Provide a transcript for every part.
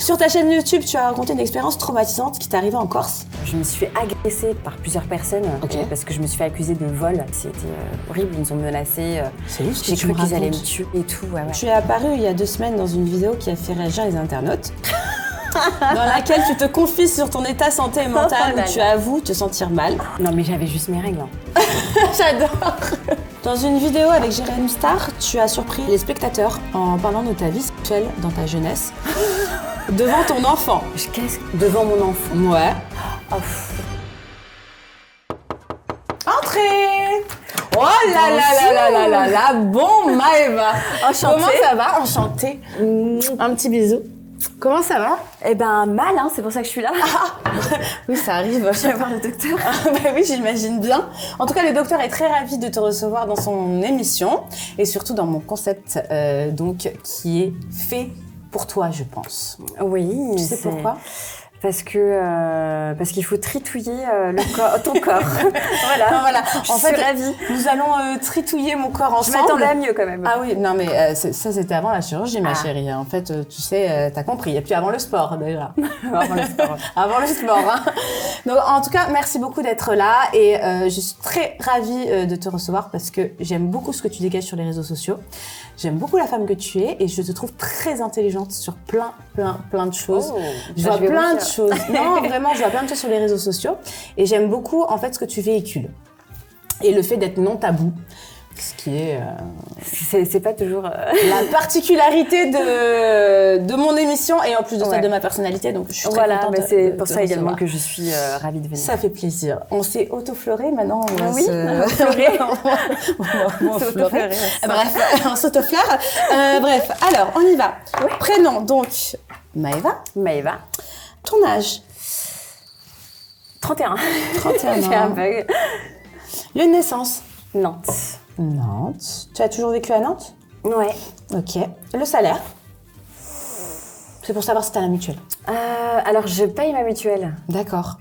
Sur ta chaîne YouTube, tu as raconté une expérience traumatisante qui t'est arrivée en Corse. Je me suis fait agresser par plusieurs personnes parce que je me suis fait accuser de vol. C'était horrible, ils nous ont menacés. C'est ouf, j'ai cru qu'ils allaient me tuer et tout. Ouais. Tu es apparu il y a 2 semaines dans une vidéo qui a fait réagir les internautes. Dans laquelle tu te confies sur ton état santé mental où tu avoues te sentir mal. Non mais j'avais juste mes règles. J'adore. Dans une vidéo avec Jérémy Star, tu as surpris les spectateurs en parlant de ta vie sexuelle dans ta jeunesse devant ton enfant. Qu'est-ce que... Devant mon enfant? Ouais. Oh. Entrez. Oh là là là là là là là. Bon Maëva. Enchantée. Comment ça va? Enchantée. Un petit bisou. Comment ça va? Eh ben mal, hein, c'est pour ça que je suis là. Oui, ça arrive. Je vais voir le docteur. Bah oui, j'imagine bien. En tout cas, le docteur est très ravi de te recevoir dans son émission et surtout dans mon concept donc qui est fait pour toi, je pense. Oui. Tu sais pourquoi? Parce qu'il faut tritouiller ton corps. voilà. En fait, nous allons tritouiller mon corps ensemble. Je m'attendais à mieux quand même. Ah oui, non mais ça c'était avant la chirurgie, ma chérie. En fait, tu sais, t'as compris. Et puis avant le sport déjà. Avant le sport. Avant le sport. Hein. Donc en tout cas, merci beaucoup d'être là et je suis très ravie de te recevoir parce que j'aime beaucoup ce que tu dégages sur les réseaux sociaux. J'aime beaucoup la femme que tu es et je te trouve très intelligente sur plein de choses. Oh, je vois plein de choses. Non, vraiment, je vois plein de choses sur les réseaux sociaux et j'aime beaucoup en fait ce que tu véhicules et le fait d'être non tabou. Ce qui est... C'est pas toujours... la particularité de mon émission et en plus de celle de ma personnalité. Donc, je suis très contente mais c'est pour ça recevoir. également que je suis ravie de venir. Ça fait plaisir. On s'est auto-fleuré, maintenant on va on va s'auto-fleurer. Bref, on s'auto-fleure. Bref, alors, on y va. Ouais. Prénom, donc, Maëva. Maëva. Ton âge? 31. 31 ans. J'ai un bug. Lieu de naissance? Nantes. Nantes. Tu as toujours vécu à Nantes? Ouais. Ok. Le salaire? C'est pour savoir si tu as la mutuelle. Alors, je paye ma mutuelle. D'accord.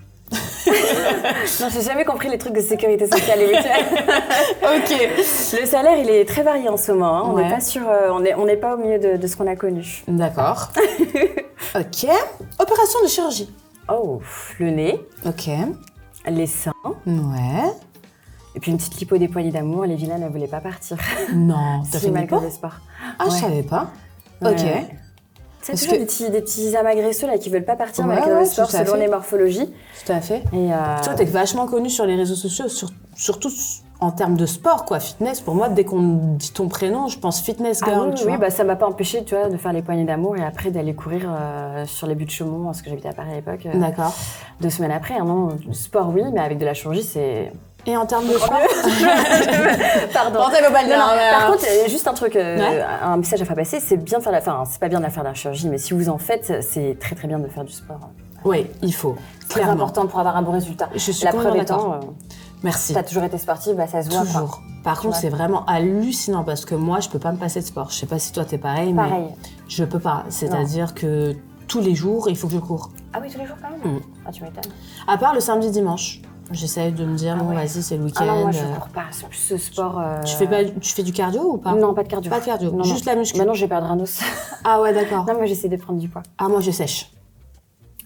Non, j'ai jamais compris les trucs de sécurité sociale et mutuelle. Ok. Le salaire, il est très varié en ce moment. Hein. On n'est pas sur, on n'est pas au milieu de ce qu'on a connu. D'accord. Ok. Opération de chirurgie. Oh, le nez. Ok. Les seins. Ouais. Et puis une petite lipo des poignées d'amour, les vilaines, elles voulaient pas partir. Non, t'as fait mal lipo? que le sport. Ah, je savais pas. Ouais. Ok. C'est toujours des petits amas graisseux là qui veulent pas partir malgré le sport selon les morphologies. Tout à fait. Et toi, t'es vachement connue sur les réseaux sociaux, surtout en termes de sport, quoi. Fitness, pour moi, dès qu'on dit ton prénom, je pense fitness girl, tu vois. Oui, bah ça m'a pas empêché, tu vois, de faire les poignées d'amour et après d'aller courir sur les buts de Chaumont, parce que j'habitais à Paris à l'époque. D'accord. 2 semaines après, hein, non, sport oui, mais avec de la chirurgie, c'est... Et en termes de sport Pardon. Bon, ça veut pas le dire. Par contre, juste un truc, un message à faire passer, c'est bien de faire c'est pas bien de faire de la chirurgie, mais si vous en faites, c'est très très bien de faire du sport. Oui, il faut. Très important pour avoir un bon résultat. Je suis la preuve étant, merci. T'as toujours été sportive, bah ça se voit. Toujours. Quoi. Par contre, c'est vraiment hallucinant parce que moi, je peux pas me passer de sport. Je sais pas si toi t'es pareil, mais je peux pas. C'est-à-dire que tous les jours, il faut que je cours. Ah oui, tous les jours quand même. Ah, tu m'étonnes. À part le samedi, dimanche. J'essaie de me dire, vas-y, c'est le week-end. Ah non, moi, je cours pas. C'est plus ce sport... Tu fais du cardio ou pas? Non, pas de cardio. Pas de cardio, non, juste la muscu. Maintenant, je vais perdre un os. Ah ouais, d'accord. Non, moi, j'essaie de prendre du poids. Ah, moi, je sèche.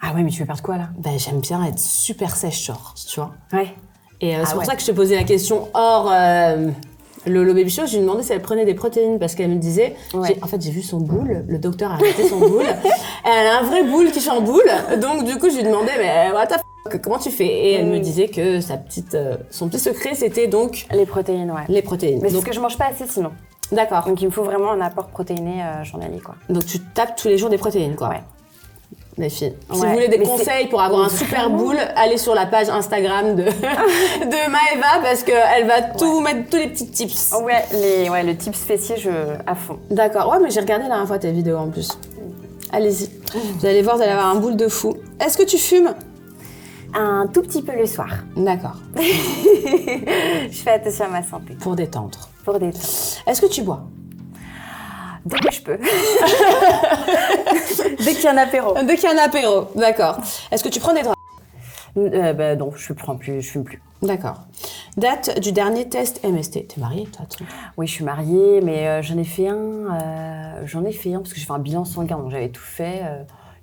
Ah ouais, mais tu veux perdre quoi, là? Ben, j'aime bien être super sèche, genre, tu vois. Ouais. Et c'est pour ça que je te posais la question hors le baby show. Je lui demandais si elle prenait des protéines parce qu'elle me disait... En fait, j'ai vu son boule. Le docteur a arrêté son boule. Elle a un vrai boule qui chamboule. Donc, du coup, je lui demandais, mais what the f***, comment tu fais? Et elle me disait que son petit secret, c'était donc... Les protéines, ouais. Les protéines. Mais c'est ce que je mange pas assez, sinon. D'accord. Donc, il me faut vraiment un apport protéiné journalier, quoi. Donc, tu tapes tous les jours des protéines, quoi. Ouais. Les filles. Si vous voulez des conseils pour avoir un super boule, allez sur la page Instagram de Maëva parce qu'elle va tout vous mettre, tous les petits tips. Ouais, le tips fessier, à fond. D'accord. Ouais, mais j'ai regardé la dernière fois tes vidéos en plus. Allez-y. Vous allez voir, vous allez avoir un boule de fou. Est-ce que tu fumes? Un tout petit peu le soir. D'accord. Je fais attention à ma santé. Pour détendre. Pour détendre. Est-ce que tu bois? Dès que je peux. Dès qu'il y a un apéro. Dès qu'il y a un apéro, d'accord. Est-ce que tu prends des drogues? Non, je fume plus. D'accord. Date du dernier test MST. T'es mariée, toi? Oui, je suis mariée, mais j'en ai fait un parce que j'ai fait un bilan sanguin, donc j'avais tout fait.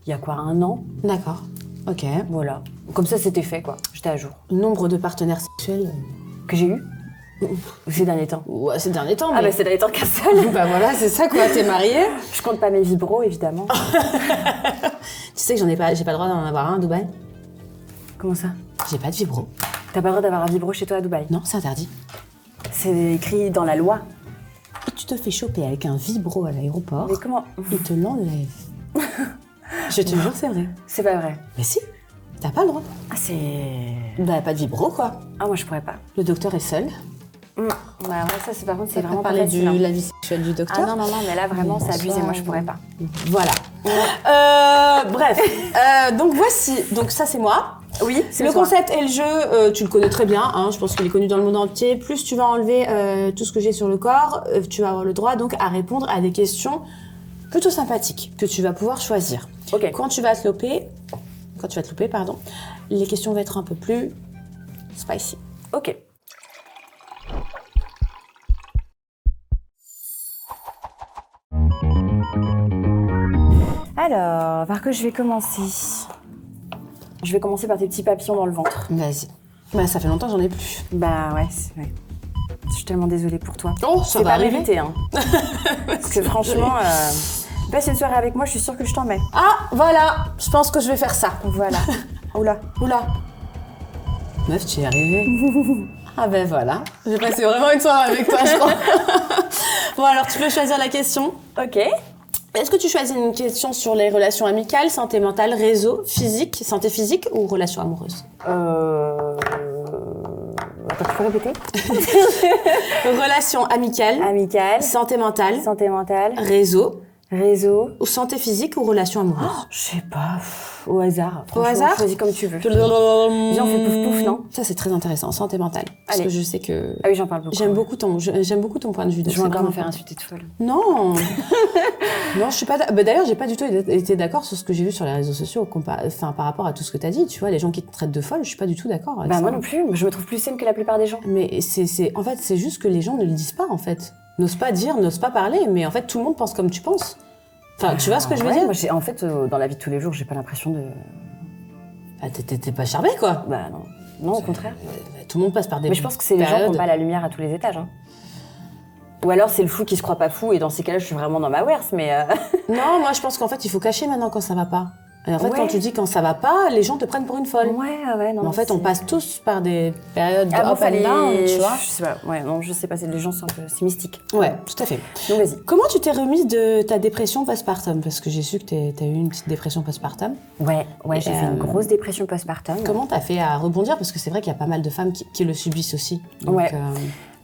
il y a quoi, 1 an. D'accord. Ok. Voilà. Comme ça, c'était fait, quoi. J'étais à jour. Nombre de partenaires sexuels Que j'ai eu ces derniers temps. Ouais, ces derniers temps. Ah bah ces derniers temps qu'un seul. Bah voilà, c'est ça quoi, t'es mariée. Je compte pas mes vibros, évidemment. Tu sais que j'ai pas le droit d'en avoir un à Dubaï. Comment ça? J'ai pas de vibro. T'as pas le droit d'avoir un vibro chez toi à Dubaï? Non, c'est interdit. C'est écrit dans la loi. Et tu te fais choper avec un vibro à l'aéroport. Mais comment? Il te l'enlève. Je te jure, c'est vrai. C'est pas vrai. Mais si, t'as pas le droit. Ah c'est... Bah pas de vibro quoi. Ah moi je pourrais pas. Le docteur est seul. Bah ouais, ça c'est par contre c'est vraiment pas parler facile. de la vie sexuelle du docteur. Ah non, mais là vraiment c'est abusé, moi je pourrais pas. Voilà. Bref, donc voici, donc ça c'est moi. Oui, c'est le toi. concept et le jeu, tu le connais très bien, hein, je pense qu'il est connu dans le monde entier. Plus tu vas enlever tout ce que j'ai sur le corps, tu vas avoir le droit donc à répondre à des questions plutôt sympathiques que tu vas pouvoir choisir. Ok. Quand tu vas te louper, les questions vont être un peu plus spicy. Ok. Alors, par quoi je vais commencer? Je vais commencer par tes petits papillons dans le ventre. Vas-y. Bah, ça fait longtemps que j'en ai plus. Bah ouais, ouais. Je suis tellement désolée pour toi. Oh, ça c'est va pas arriver. mérité, hein. Parce que franchement, passe une soirée avec moi, je suis sûre que je t'en mets. Ah, voilà, je pense que je vais faire ça. Voilà. Oula. Oula. Meuf, tu y es arrivée. Ah ben voilà. J'ai passé vraiment une soirée avec toi, je crois. Bon, alors tu peux choisir la question. Ok. Est-ce que tu choisis une question sur les relations amicales, santé mentale, réseau, physique, santé physique ou relations amoureuses? Attends, tu peux répéter? Relations amicales, Amicale, santé mentale, santé mentale, réseau, réseau. ou santé physique ou relations amoureuses? Je sais pas, au hasard. Au Franchement, hasard? choisis comme tu veux. Viens, on fait pouf pouf, non? Ça c'est très intéressant, santé mentale. Parce Allez. que je sais que Ah oui, j'en parle beaucoup. j'aime beaucoup ton point de vue. donc Je vais c'est encore me vraiment faire important. insulter de folle. Non. Non, je suis pas. D'ailleurs, j'ai pas du tout été d'accord sur ce que j'ai vu sur les réseaux sociaux, par rapport à tout ce que t'as dit. Tu vois, les gens qui te traitent de folle, je suis pas du tout d'accord avec Bah ça. moi non plus, je me trouve plus saine que la plupart des gens. Mais en fait, c'est juste que les gens ne le disent pas, en fait. N'osent pas dire, n'osent pas parler, mais en fait, tout le monde pense comme tu penses. Enfin, tu vois ce que je veux dire? Moi, en fait, dans la vie de tous les jours, j'ai pas l'impression de... Ah, t'es pas charbée, quoi. Bah non. Non, au contraire. Tout le monde passe par des Mais je pense que c'est les gens qui périodes. n'ont pas la lumière à tous les étages. Hein. Ou alors c'est le fou qui se croit pas fou, et dans ces cas-là, je suis vraiment dans ma worst, mais... Non, moi, je pense qu'en fait, il faut cacher maintenant quand ça va pas. Et en fait, Ouais. quand tu dis quand ça va pas, les gens te prennent pour une folle. Ouais, non. Mais en fait, on passe tous par des périodes de Ah bon, up and down, tu vois. Je sais pas, ouais, non, je sais pas, les gens sont un peu... C'est mystique. Ouais, tout à fait. Donc vas-y. Comment tu t'es remise de ta dépression postpartum? Parce que j'ai su que t'as eu une petite dépression postpartum. Ouais, j'ai fait une grosse dépression postpartum. Comment t'as fait à rebondir? Parce que c'est vrai qu'il y a pas mal de femmes qui le subissent aussi. Donc, Ouais.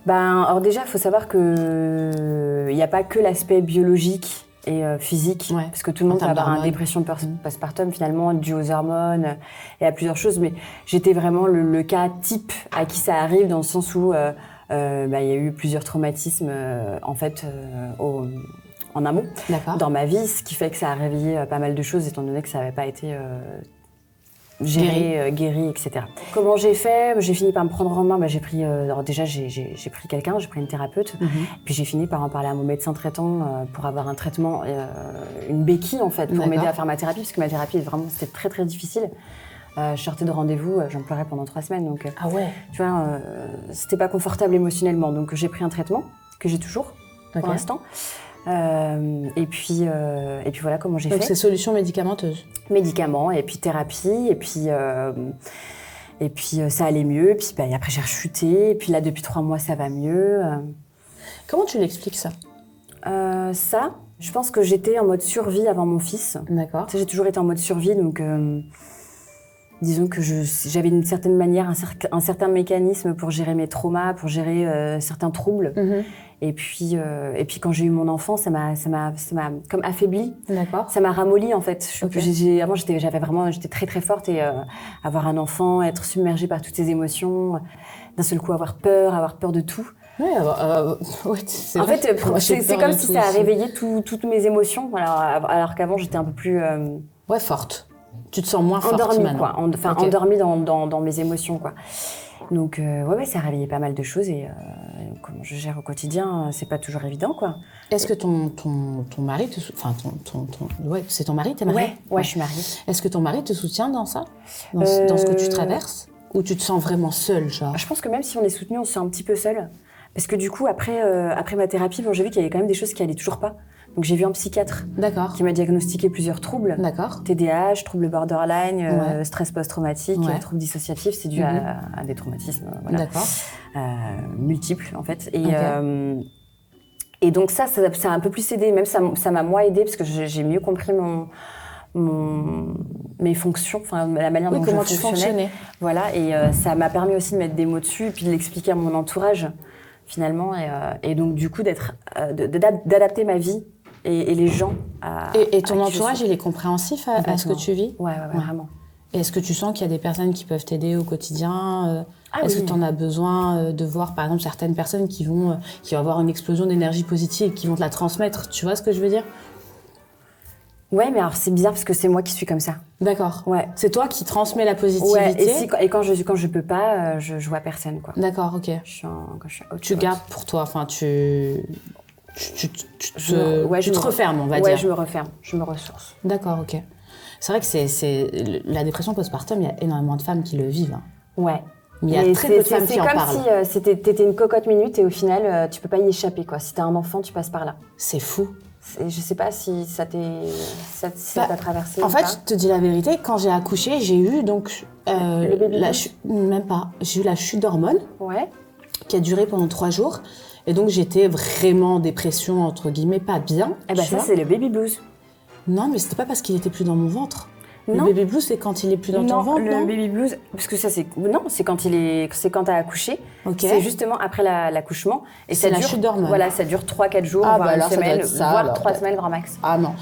Ben, alors déjà, il faut savoir que il n'y a pas que l'aspect biologique et physique, Ouais. parce que tout le monde peut termes avoir une d'hormones. dépression postpartum finalement due aux hormones et à plusieurs choses, mais j'étais vraiment le cas type à qui ça arrive dans le sens où il y a eu plusieurs traumatismes en fait en amont D'accord. dans ma vie, ce qui fait que ça a réveillé pas mal de choses étant donné que ça n'avait pas été géré, guéri, etc. Comment j'ai fait? J'ai fini par me prendre en main. J'ai pris, alors déjà, j'ai pris quelqu'un, j'ai pris une thérapeute. Puis j'ai fini par en parler à mon médecin traitant pour avoir un traitement, une béquille en fait, pour m'aider à faire ma thérapie, parce que ma thérapie, vraiment, c'était très très difficile. Je sortais de rendez-vous, j'en pleurais pendant 3 semaines. Donc, Ah ouais. tu vois, c'était pas confortable émotionnellement. Donc j'ai pris un traitement que j'ai toujours pour l'instant. Et puis voilà comment j'ai fait. Donc c'est solution médicamenteuse. Médicaments et puis thérapie et puis ça allait mieux. Puis après j'ai rechuté et puis là depuis 3 mois ça va mieux. Comment tu l'expliques ça? Ça, je pense que j'étais en mode survie avant mon fils. D'accord. Tu sais, j'ai toujours été en mode survie donc disons que j'avais d'une certaine manière un certain mécanisme pour gérer mes traumas, pour gérer certains troubles. Et puis quand j'ai eu mon enfant, ça m'a comme affaibli. D'accord. Ça m'a ramolli en fait. Okay. Avant j'étais très très forte et avoir un enfant, être submergée par toutes ces émotions, d'un seul coup avoir peur de tout. Ouais, c'est en vrai. fait, Moi, j'ai c'est peur comme de si tout ça a aussi. réveillé toutes mes émotions. Alors qu'avant j'étais un peu plus Ouais, forte. Tu te sens moins forte endormie maintenant. quoi. Endormie dans mes émotions quoi. Donc ça a réveillé pas mal de choses et donc comment je gère au quotidien, c'est pas toujours évident, quoi. Est-ce que ton mari enfin, ouais, c'est ton mari, t'es mariée? Ouais, je suis mariée. Est-ce que ton mari te soutient dans ça? Dans ce que tu traverses? Ou tu te sens vraiment seule, genre? Je pense que même si on est soutenu, on se sent un petit peu seul. Parce que du coup, après ma thérapie, j'ai vu qu'il y avait quand même des choses qui allaient toujours pas. Donc j'ai vu un psychiatre qui m'a diagnostiqué plusieurs troubles. D'accord. TDAH, troubles borderline, stress post-traumatique, troubles dissociatifs, c'est dû à des traumatismes D'accord. Multiples en fait. Et donc ça a un peu plus aidé, même ça m'a moins aidé parce que j'ai mieux compris mes fonctions, enfin la manière dont comment je tu fonctionnais. Voilà, et ça m'a permis aussi de mettre des mots dessus et puis de l'expliquer à mon entourage finalement, et donc du coup d'adapter ma vie et les gens et ton entourage, il est compréhensif à ce que tu vis? Ouais, vraiment. Et est-ce que tu sens qu'il y a des personnes qui peuvent t'aider au quotidien? Est-ce que tu en as besoin de voir, par exemple, certaines personnes qui vont avoir une explosion d'énergie positive, qui vont te la transmettre? Tu vois ce que je veux dire? Ouais, mais alors c'est bizarre parce que c'est moi qui suis comme ça. D'accord. Ouais. C'est toi qui transmets la positivité. Ouais, et quand je peux pas, je vois personne, quoi. D'accord, ok. Tu gardes pour toi, enfin tu te refermes, on va dire. Ouais, je me referme, je me ressource. D'accord, ok. C'est vrai que la dépression postpartum, il y a énormément de femmes qui le vivent. Hein. Ouais. Mais il y a très peu de femmes qui en parlent. C'est comme si t'étais une cocotte minute et au final, tu peux pas y échapper, quoi. Si t'as un enfant, tu passes par là. C'est fou. Je sais pas si ça t'a traversé. En fait, je te dis la vérité, quand j'ai accouché, j'ai eu donc le bébé même pas. J'ai eu la chute d'hormones. Ouais. Qui a duré pendant 3 jours. Et donc j'étais vraiment en dépression, entre guillemets, pas bien. Eh ben ça, c'est le baby blues. Non, mais c'était pas parce qu'il était plus dans mon ventre. Non. Le baby blues, c'est quand il est plus dans ton ventre, non? Le baby blues, parce que ça, c'est quand t'as accouché. Okay. C'est justement après l'accouchement. Et c'est la chute d'hormones. Voilà, ça dure 3-4 jours, voire une semaine, voire 3 semaines grand max. Ah non.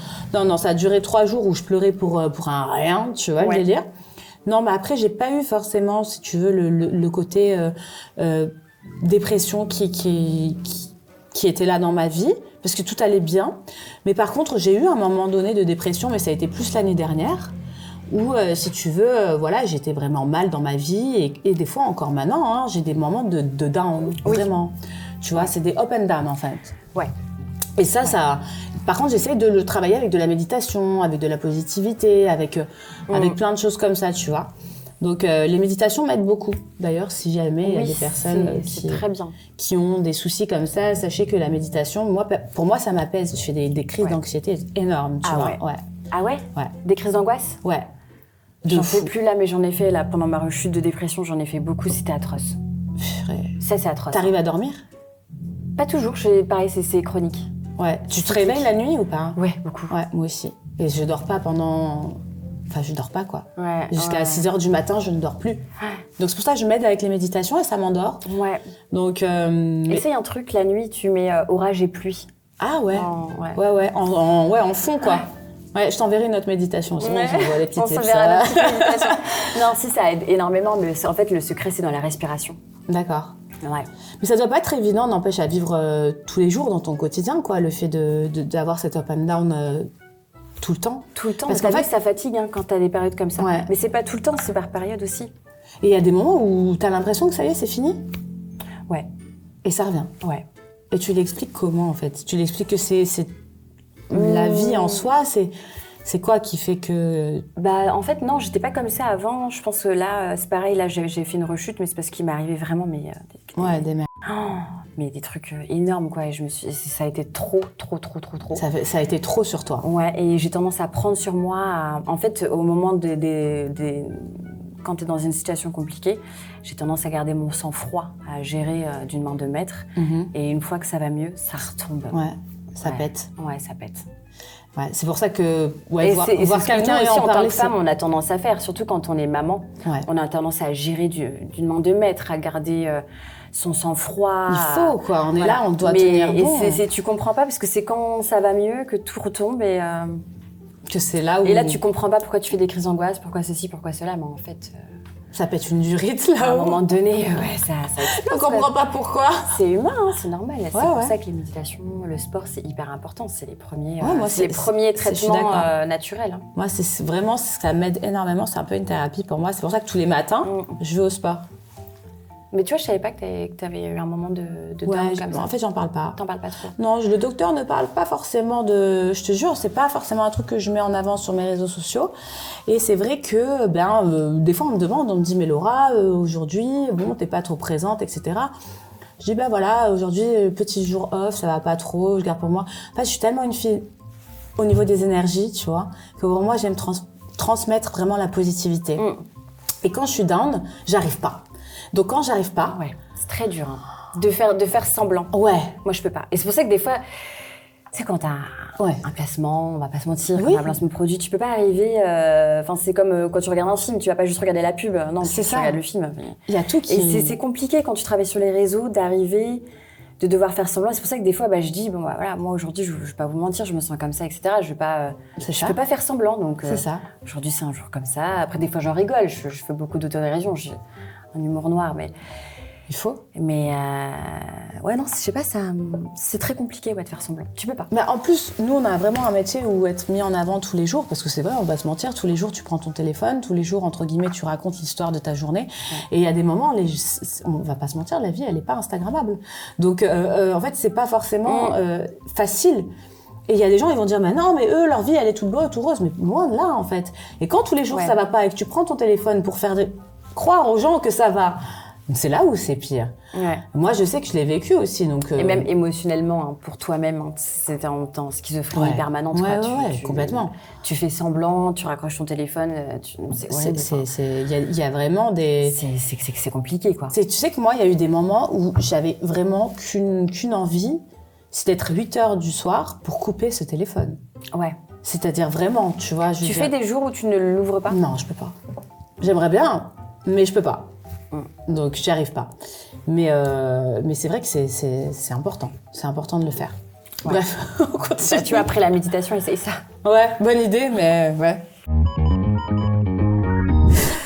Non, ça a duré 3 jours où je pleurais pour un rien, tu vois le délire. Non, mais après, j'ai pas eu forcément, si tu veux, le côté dépression qui était là dans ma vie, parce que tout allait bien. Mais par contre, j'ai eu un moment donné de dépression, mais ça a été plus l'année dernière, où, si tu veux, voilà, j'étais vraiment mal dans ma vie, et des fois, encore maintenant, hein, j'ai des moments de down, vraiment. Tu vois, c'est des up and down, en fait. Ouais. Et ça... Par contre, j'essaie de le travailler avec de la méditation, avec de la positivité, avec plein de choses comme ça, tu vois. Donc, les méditations m'aident beaucoup. D'ailleurs, si jamais il y a des personnes qui ont des soucis comme ça, sachez que la méditation, pour moi, ça m'apaise. Je fais des crises d'anxiété énormes, tu vois. Ouais. Ah ouais? Ouais. Des crises d'angoisse? Ouais. J'en fais plus là, mais j'en ai fait là pendant ma rechute de dépression, j'en ai fait beaucoup, c'était atroce. Ça, c'est atroce. T'arrives à dormir? Pas toujours, pareil, c'est chronique. Ouais. Tu te réveilles la nuit ou pas? Ouais, beaucoup. Ouais, moi aussi. Et je dors pas Enfin, je dors pas, quoi. Ouais, Jusqu'à 6h du matin, je ne dors plus. Donc, c'est pour ça que je m'aide avec les méditations et ça m'endort. Ouais. Donc, essaye un truc, la nuit, tu mets orage et pluie. Ah ouais. Ouais, en fond, quoi. Ouais, je t'enverrai une autre méditation. Sinon, j'envoie les petites tips. On s'enverra la petite méditation. Non, si, ça aide énormément, mais en fait, le secret, c'est dans la respiration. D'accord. Ouais. Mais ça doit pas être évident, n'empêche, à vivre tous les jours dans ton quotidien, quoi, le fait d'avoir cet up and down tout le temps. Tout le temps, parce qu'en fait, ça fatigue quand t'as des périodes comme ça. Ouais. Mais c'est pas tout le temps, c'est par période aussi. Et il y a des moments où t'as l'impression que ça y est, c'est fini? Ouais. Et ça revient? Ouais. Et tu l'expliques comment, en fait? Tu l'expliques que c'est la vie en soi, c'est quoi qui fait que... Bah, en fait, non, j'étais pas comme ça avant. Je pense que là, c'est pareil, là, j'ai fait une rechute, mais c'est parce qu'il m'est arrivé vraiment des merdes. Mais des trucs énormes, quoi. Et ça a été trop. Ça a été trop sur toi. Ouais, et j'ai tendance à prendre sur moi. En fait, au moment quand t'es dans une situation compliquée, j'ai tendance à garder mon sang-froid, à gérer d'une main de maître. Et une fois que ça va mieux, ça retombe. Ouais, ça pète. Ouais, ça pète. Ouais, c'est pour ça que voir quelqu'un et en en parler, tant que femme, on a tendance à faire, surtout quand on est maman. Ouais. On a tendance à gérer d'une main de maître, à garder son sang-froid. Il faut, quoi. On est là, on doit tenir bon. Tu comprends pas parce que c'est quand ça va mieux que tout retombe et que c'est là où... Et là, tu comprends pas pourquoi tu fais des crises d'angoisse, pourquoi ceci, pourquoi cela, mais en fait... Ça pète une durite, là. À un moment donné, ça on comprend pas pourquoi. C'est humain, hein, c'est normal. C'est pour ça que les méditations, le sport, c'est hyper important. C'est les premiers, premiers traitements naturels. Hein. Moi, c'est vraiment, ça m'aide énormément. C'est un peu une thérapie pour moi. C'est pour ça que tous les matins, je vais au sport. Mais tu vois, je savais pas que t'avais eu un moment de down comme ça. En fait, j'en parle pas. T'en parles pas trop? Non, le docteur ne parle pas forcément de... Je te jure, c'est pas forcément un truc que je mets en avant sur mes réseaux sociaux. Et c'est vrai que, des fois, on me dit, mais Laura, aujourd'hui, bon, t'es pas trop présente, etc. Je dis, voilà, aujourd'hui, petit jour off, ça va pas trop, je garde pour moi. En fait, je suis tellement une fille au niveau des énergies, tu vois, que pour moi, j'aime transmettre vraiment la positivité. Et quand je suis down, j'arrive pas. Donc quand j'arrive pas... Ouais, c'est très dur, hein, de faire semblant. Ouais. Moi, je peux pas. Et c'est pour ça que des fois, tu sais, quand t'as un placement, on va pas se mentir, quand t'as un placement de produit, tu peux pas arriver... c'est comme quand tu regardes un film, tu vas pas juste regarder la pub. Non, tu regardes le film. Il y a tout qui... Et c'est compliqué quand tu travailles sur les réseaux d'arriver... de devoir faire semblant. C'est pour ça que des fois, je dis, voilà, moi aujourd'hui, je vais pas vous mentir, je me sens comme ça, etc. Je peux pas faire semblant. Donc, c'est ça. Aujourd'hui, c'est un jour comme ça. Après, des fois, j'en rigole. Je fais beaucoup d'autodérision. J'ai un humour noir, mais... Il faut. Mais, non, je sais pas, c'est très compliqué, de faire semblant. Tu peux pas. Mais en plus, nous, on a vraiment un métier où être mis en avant tous les jours, parce que c'est vrai, on va se mentir, tous les jours, tu prends ton téléphone, tous les jours, entre guillemets, tu racontes l'histoire de ta journée. Ouais. Et il y a des moments, on va pas se mentir, la vie, elle est pas instagrammable. Donc, en fait, c'est pas forcément facile. Et il y a des gens, ils vont dire, mais non, mais eux, leur vie, elle est toute beau, tout rose. Mais loin de là, en fait. Et quand tous les jours, ça va pas, et que tu prends ton téléphone pour faire croire aux gens que ça va, c'est là où c'est pire. Ouais. Moi, je sais que je l'ai vécu aussi. Donc, et même émotionnellement, pour toi-même, c'était en schizophrénie permanente. Complètement. Tu fais semblant, tu raccroches ton téléphone. Il y a vraiment des... C'est compliqué, quoi. Tu sais que moi, il y a eu des moments où j'avais vraiment qu'une envie, c'est d'être 8h du soir pour couper ce téléphone. Ouais. C'est-à-dire vraiment, tu vois... Tu fais des jours où tu ne l'ouvres pas? Non, je peux pas. J'aimerais bien, mais je peux pas. Donc, j'y arrive pas. Mais c'est vrai que c'est important. C'est important de le faire. Ouais. Bref, on continue. Tu vois, après la méditation, essaye ça. Ouais, bonne idée, mais ouais.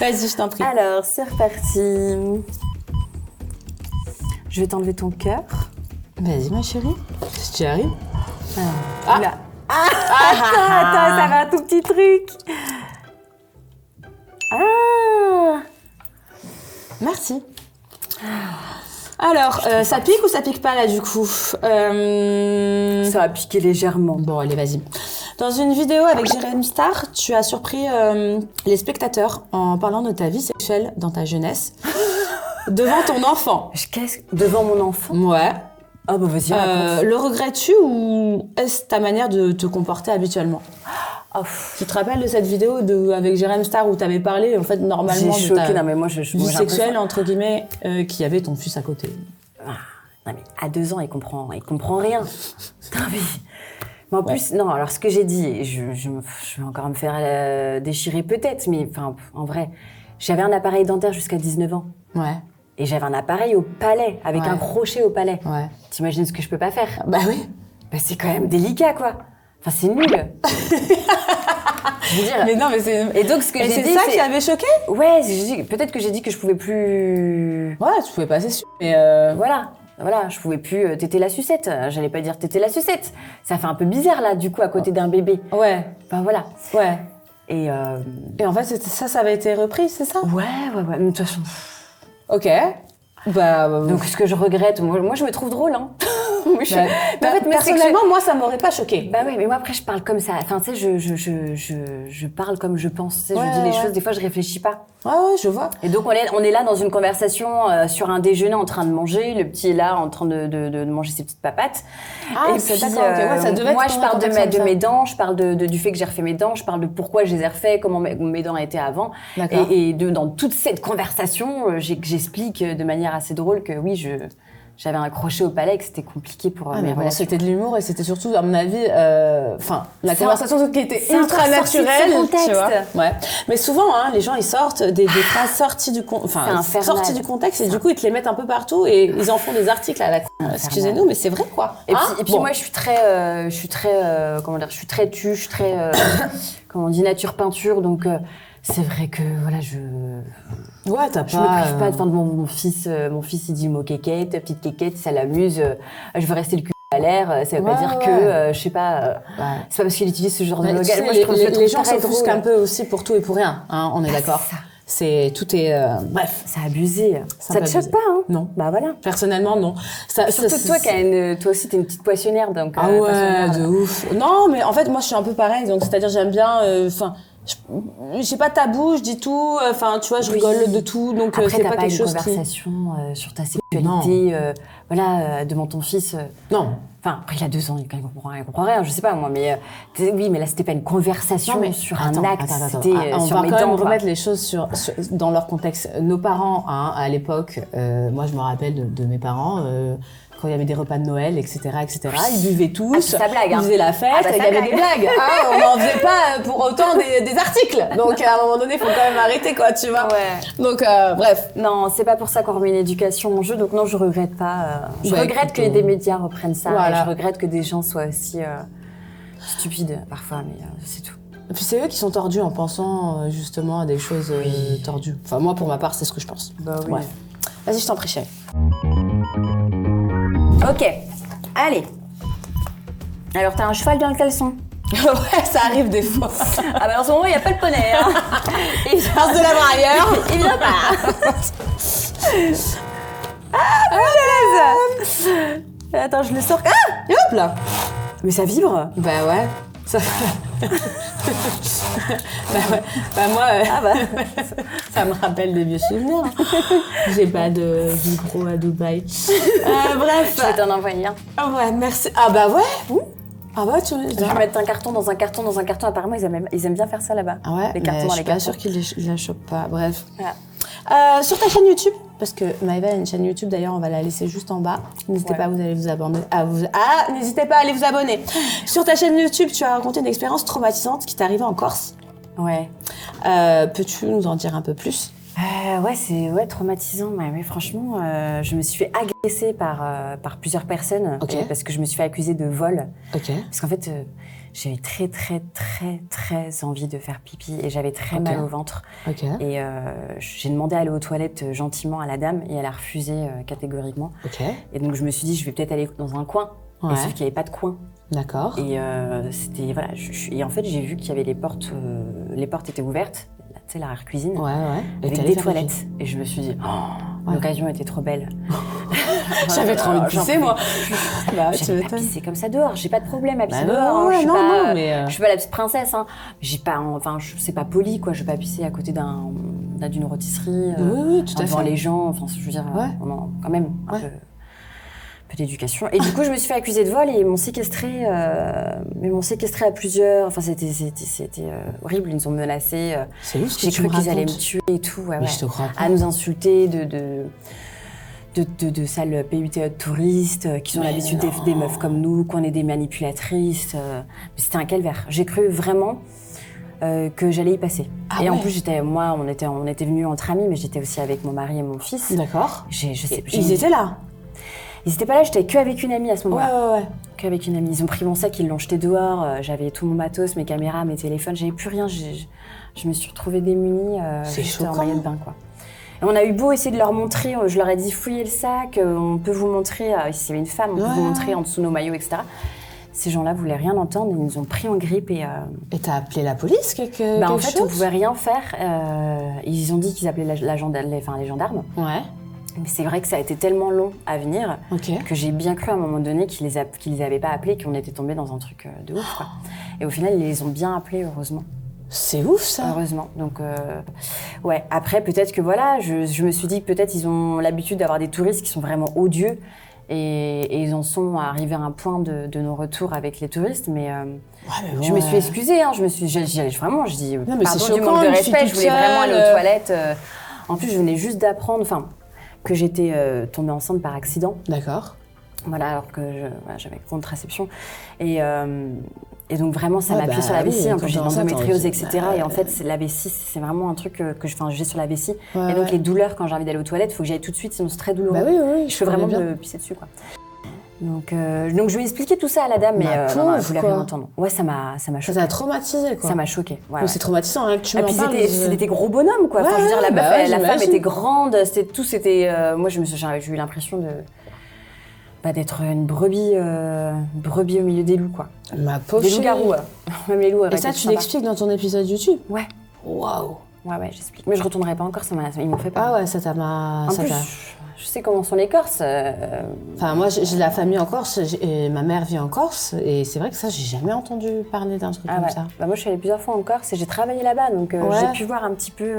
Vas-y, je t'en prie. Alors, c'est reparti. Je vais t'enlever ton cœur. Vas-y, ma chérie. Si tu y arrives. Là. Attends, ça va un tout petit truc. Merci. Alors, ça pique ou ça pique pas là du coup? Ça va piquer légèrement. Bon, allez, vas-y. Dans une vidéo avec Jérém Star, tu as surpris les spectateurs en parlant de ta vie sexuelle dans ta jeunesse devant ton enfant. Devant mon enfant? Ouais. Ah bah vas-y, raconte. Le regrettes-tu ou est-ce ta manière de te comporter habituellement? Tu te rappelles de cette vidéo avec Jérém Star où tu avais parlé en fait normalement de ta vie sexuelle entre guillemets qui avait ton fils à côté? Non mais à 2 ans il comprend rien. Mais en plus non, alors ce que j'ai dit, je vais encore me faire déchirer peut-être, mais enfin en vrai, j'avais un appareil dentaire jusqu'à 19 ans. Ouais. Et j'avais un appareil au palais avec un crochet au palais. Ouais. T'imagines ce que je peux pas faire? Bah oui. Bah c'est quand même délicat quoi. Enfin, c'est nul. Je veux dire. Mais non, mais c'est. Et donc, ce que j'ai dit. C'est ça qui avait choqué? Ouais, peut-être que j'ai dit que je pouvais plus. Ouais, tu pouvais pas, c'est sûr. Mais Voilà, je pouvais plus téter la sucette. J'allais pas dire téter la sucette. Ça fait un peu bizarre, là, du coup, à côté d'un bébé. Ouais. Enfin, voilà. Ouais. Et en fait, ça avait été repris, c'est ça? Ouais. Mais de toute façon. Ok. Donc, ce que je regrette, moi je me trouve drôle, hein. En fait, personnellement, moi, ça m'aurait pas choqué. Bah oui, mais moi, après, je parle comme ça. Enfin, tu sais, je parle comme je pense. Tu sais, je dis les choses, des fois, je réfléchis pas. Ouais, je vois. Et donc, on est là dans une conversation sur un déjeuner en train de manger. Le petit est là en train de manger ses petites papates. Et puis, d'accord, ça devait moi, je parle de mes dents, je parle du fait que j'ai refait mes dents, je parle de pourquoi je les ai refait, comment mes dents étaient avant. Et dans toute cette conversation, j'explique de manière assez drôle que oui, j'avais un crochet au palais, que c'était compliqué pour mes relations. C'était de l'humour et c'était surtout, à mon avis, la conversation qui était ultra naturelle, tu vois. Ouais. Mais souvent, les gens, ils sortent des phrases sorties du contexte et du coup, ils te les mettent un peu partout et ils en font des articles à la con. Excusez-nous, mais c'est vrai, quoi. Et puis moi, je suis très tue, je suis très, comment on dit, nature peinture, donc c'est vrai que, voilà, je me prive pas de mon fils, il dit le mot kékette, petite kékette, ça l'amuse, je veux rester le cul à l'air, ça veut pas dire que, je sais pas, c'est pas parce qu'il utilise ce genre de langage. Moi, les gens s'offusquent un peu aussi pour tout et pour rien, on est d'accord. Tout est bref. C'est abusé. Ça te choque pas, hein? Non. Bah voilà. Personnellement, non. Surtout toi, toi aussi, t'es une petite poissonnière, donc. Ah ouais, de ouf. Non, mais en fait, moi, je suis un peu pareil. Donc, c'est-à-dire, j'aime bien. J'ai pas de tabou, je dis tout. Enfin, tu vois, je rigole de tout. Donc, après, c'est pas quelque chose qui. Après, t'as pas une conversation sur ta sexualité, devant ton fils. Non. Enfin, après, il a 2 ans, il comprend rien, je sais pas moi, mais oui, mais là, c'était pas une conversation sur un acte, c'était on sur va mes quand dents, même quoi. remettre les choses dans leur contexte. Nos parents, à l'époque, moi, je me rappelle de mes parents, quand il y avait des repas de Noël, etc., ils buvaient tous, c'est sa blague, ils faisaient la fête, il y avait des blagues. On n'en faisait pas pour autant des articles. Donc, à un moment donné, il faut quand même arrêter, quoi, tu vois. Ouais. Donc, bref. Non, c'est pas pour ça qu'on remet une éducation en jeu, donc non, je regrette pas. Je regrette que des médias reprennent ça, et je regrette que des gens soient aussi stupides parfois, mais c'est tout. Et puis c'est eux qui sont tordus en pensant justement à des choses tordues. Enfin, moi, pour ma part, c'est ce que je pense. Bah oui. Ouais. Vas-y, je t'en prie, chérie. Ok, allez. Alors, t'as un cheval dans le caleçon. Ouais, ça arrive des fois. Ah bah en ce moment, il n'y a pas le poney, hein. Il passe de l'avoir ailleurs. Il vient pas. Attends, je le sors. Ah, Et hop là. mais ça vibre. Bah ouais. Ça... bah ouais. Bah moi, ça me rappelle des vieux souvenirs. J'ai pas de micro à Dubaï. Bref. Je vais t'en envoyer un. Ah ouais, merci. Ah bah ouais. Ah bah tu Je vais mettre un carton dans un carton dans un carton. Apparemment, ils aiment bien faire ça là-bas. Ah ouais, les cartons dans les cartons. Je suis pas sûre qu'ils la chopent pas. Bref. Voilà. Sur ta chaîne YouTube, parce que Maëva a une chaîne YouTube, d'ailleurs, on va la laisser juste en bas. N'hésitez pas, vous allez vous abonner. N'hésitez pas à aller vous abonner. Sur ta chaîne YouTube, tu as raconté une expérience traumatisante qui t'est arrivée en Corse. Ouais. Peux-tu nous en dire un peu plus? Ouais, c'est traumatisant. Mais franchement, je me suis fait agresser par plusieurs personnes parce que je me suis fait accuser de vol. Ok. Parce qu'en fait, j'avais très, très, très, très envie de faire pipi et j'avais très mal au ventre. Ok. Et j'ai demandé à aller aux toilettes gentiment à la dame et elle a refusé catégoriquement. Ok. Et donc, je me suis dit, je vais peut-être aller dans un coin. Ouais. Et sauf qu'il n'y avait pas de coin. D'accord. Et c'était, voilà. Et en fait, j'ai vu qu'il y avait les portes étaient ouvertes. Tu sais, l'arrière-cuisine, Ouais. avec des toilettes. Et je me suis dit, l'occasion était trop belle. J'avais trop envie de pisser, moi. Bah, tu J'aime pas pisser comme ça dehors. J'ai pas de problème à pisser Bah dehors. non, Je suis non, pas, non, mais je suis pas la petite princesse. Hein. J'ai pas, c'est pas poli, quoi. Je vais pas pisser à côté d'une rôtisserie. Oui, tout à devant fait. les gens. Enfin, je veux dire, quand même un peu d'éducation. Et du coup, je me suis fait accuser de vol et ils m'ont séquestrée. Ils m'ont séquestrée à plusieurs. Enfin, c'était horrible. Ils nous ont menacés. C'est ouf ce que J'ai tu cru me qu'ils allaient me racontes. tuer et tout. Ouais, Mais je te crois pas. à nous insulter de sales PUTE de touristes qui ont l'habitude des meufs comme nous, qu'on est des manipulatrices. Mais c'était un calvaire. J'ai cru vraiment que j'allais y passer. Et en plus, on était venus entre amis, mais j'étais aussi avec mon mari et mon fils. D'accord. Ils étaient là. Ils étaient pas là, j'étais qu'avec une amie à ce moment-là. Ouais. Qu'avec une amie. Ils ont pris mon sac, ils l'ont jeté dehors. J'avais tout mon matos, mes caméras, mes téléphones, j'avais plus rien. Je me suis retrouvée démunie juste en maillot de bain, quoi. Et on a eu beau essayer de leur montrer, je leur ai dit fouillez le sac, on peut vous montrer, s'il y avait une femme, on peut vous montrer en dessous nos maillots, etc. Ces gens-là voulaient rien entendre, ils nous ont pris en grippe et... Et t'as appelé la police en fait, on pouvait rien faire. Ils ont dit qu'ils appelaient les gendarmes. Ouais. Mais c'est vrai que ça a été tellement long à venir que j'ai bien cru à un moment donné qu'ils les avaient pas appelés, qu'on était tombé dans un truc de ouf, quoi. Et au final, ils les ont bien appelés, heureusement. C'est ouf, ça. Heureusement. Donc, ouais. Après, peut-être que voilà, je me suis dit que peut-être ils ont l'habitude d'avoir des touristes qui sont vraiment odieux et ils en sont arrivés à un point de nos retours avec les touristes. Mais, bon, je me suis excusée, hein. Je dis non, mais pardon c'est du choquant, manque de une respect, fille je voulais toute vraiment aller seule. aux toilettes. En plus, je venais juste d'apprendre, que j'étais tombée enceinte par accident. D'accord. Voilà, alors que j'avais contraception. Et donc vraiment, ça m'a appuyé sur la vessie. En plus, j'ai l'endométriose, etc. Et en fait, la vessie, c'est vraiment un truc que j'ai sur la vessie. Et donc, les douleurs, quand j'ai envie d'aller aux toilettes, il faut que j'aille tout de suite, sinon c'est très douloureux. Bah oui, je peux vraiment me pisser dessus, quoi. Donc je lui ai expliqué tout ça à la dame, mais elle voulait rien entendre. Ouais, ça m'a choqué. Ça t'a traumatisé, quoi. Ça m'a choqué. Ouais, c'est traumatisant, hein, que tu m'en parles. Et puis c'était des gros bonhommes, quoi. Enfin, je veux dire, la femme était grande, moi, j'ai eu l'impression d'être une brebis au milieu des loups, quoi. Ma pauvre des loups-garous, même les loups. Et ça, tu l'expliques dans ton épisode YouTube? Ouais. Waouh. Ouais, j'explique. Mais je retournerai pas en Corse, ils m'ont fait peur. Ah ouais, ça t'a... En plus, je sais comment sont les Corses. Enfin, moi, j'ai de la famille en Corse, et ma mère vit en Corse, et c'est vrai que ça, j'ai jamais entendu parler d'un truc comme ça. Bah, moi, je suis allée plusieurs fois en Corse et j'ai travaillé là-bas, donc j'ai pu voir un petit peu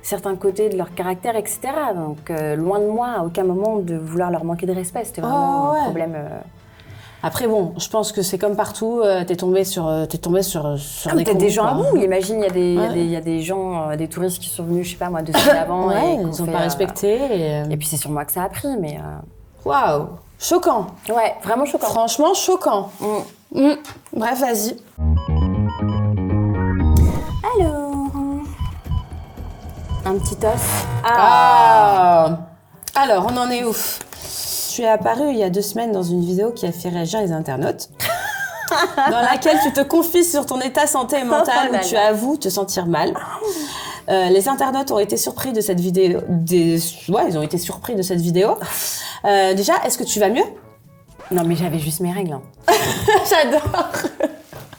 certains côtés de leur caractère, etc. Donc, loin de moi, à aucun moment de vouloir leur manquer de respect. C'était vraiment un problème... Après, bon, je pense que c'est comme partout, t'es tombé sur des peut-être des gens à bout. Imagine, il y a des gens, des touristes qui sont venus, je sais pas moi, 2 semaines avant. Et ils n'ont pas respecté. Et puis c'est sur moi que ça a pris, mais... Waouh, choquant. Ouais, vraiment choquant. Franchement, choquant. Bref, vas-y. Alors... Un petit os. Alors, on en est où? Tu es apparue il y a 2 semaines dans une vidéo qui a fait réagir les internautes, dans laquelle tu te confies sur ton état santé mentale, où tu avoues te sentir mal. Les internautes ont été surpris de cette vidéo. Ils ont été surpris de cette vidéo. Déjà, est-ce que tu vas mieux? Non, mais j'avais juste mes règles. J'adore.